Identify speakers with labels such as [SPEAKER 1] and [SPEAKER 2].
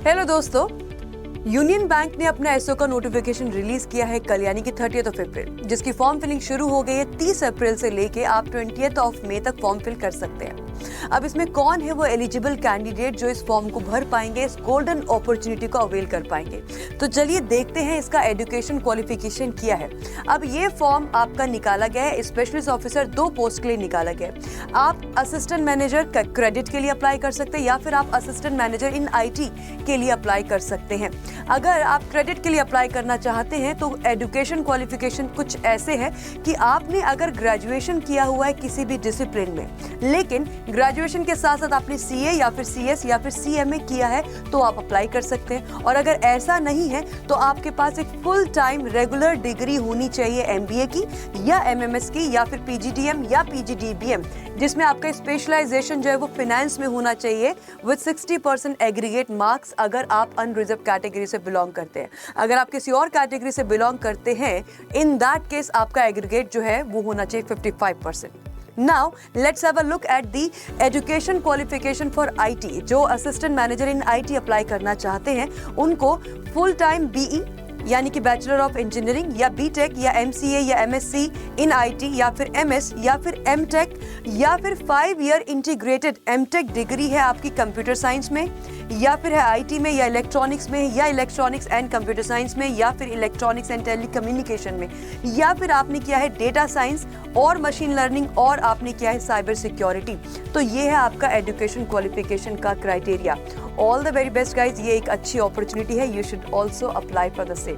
[SPEAKER 1] Hello दोस्तों, union bank ने अपना एसओ का नोटिफिकेशन रिलीज किया है कल यानी कि 30th ऑफ अप्रैल, जिसकी फॉर्म फिलिंग शुरू हो गई है 30 अप्रैल से लेके आप 20th ऑफ मई तक फॉर्म फिल कर सकते हैं। अब इसमें कौन है वो एलिजिबल कैंडिडेट जो इस फॉर्म को भर पाएंगे, इस गोल्डन अपॉर्चुनिटी को अवेल कर पाएंगे। तो चलिए देखते हैं इसका एजुकेशन क्वालिफिकेशन क्या है। अब ये फॉर्म आपका निकाला गया है, स्पेशलिस्ट ऑफिसर 2 पोस्ट के लिए निकाला गया है। आप असिस्टेंट मैनेजर क्रेडिट के लिए अप्लाई कर सकते हैं या फिर आप असिस्टेंट मैनेजर इन आईटी के लिए अप्लाई कर सकते हैं। अगर आप क्रेडिट के लिए अप्लाई करना चाहते हैं तो एजुकेशन क्वालिफिकेशन कुछ ऐसे है कि आपने अगर ग्रेजुएशन किया हुआ है किसी भी डिसिप्लिन में, लेकिन ग्रेजुएशन के साथ साथ आपने सीए या फिर सीएस या फिर सीएमए किया है तो आप अप्लाई कर सकते हैं। और अगर ऐसा नहीं है तो आपके पास एक फुल टाइम रेगुलर डिग्री होनी चाहिए एमबीए की या एमएमएस की या फिर पीजीडीएम या पीजीडीबीएम, जिसमें आपका स्पेशलाइजेशन जो है वो फाइनेंस में होना चाहिए विद 60% एग्रीगेट मार्क्स अगर आप अनरिजर्व कैटेगरी से बिलोंग करते हैं। अगर आप किसी और कैटेगरी से बिलोंग करते हैं, इन दैट केस आपका एग्रीगेट जो है वो होना चाहिए 55%। Now let's have a look at the education qualification for IT। जो assistant manager in IT apply करना चाहते हैं उनको फुल टाइम बीई यानी कि बैचलर ऑफ इंजीनियरिंग या बीटेक या एमसीए या एमएससी इन आईटी या फिर एमएस या फिर एमटेक या फिर 5 ईयर इंटीग्रेटेड एमटेक डिग्री है आपकी कंप्यूटर साइंस में या फिर है आईटी में या इलेक्ट्रॉनिक्स में या इलेक्ट्रॉनिक्स एंड कंप्यूटर साइंस में या फिर इलेक्ट्रॉनिक्स एंड टेलीकम्युनिकेशन में या फिर आपने किया है डेटा साइंस और मशीन लर्निंग और आपने किया है साइबर सिक्योरिटी। तो ये है आपका एजुकेशन क्वालिफिकेशन का criteria. All the very best guys, ये एक अच्छी अपॉर्चुनिटी है, you should also apply for the same.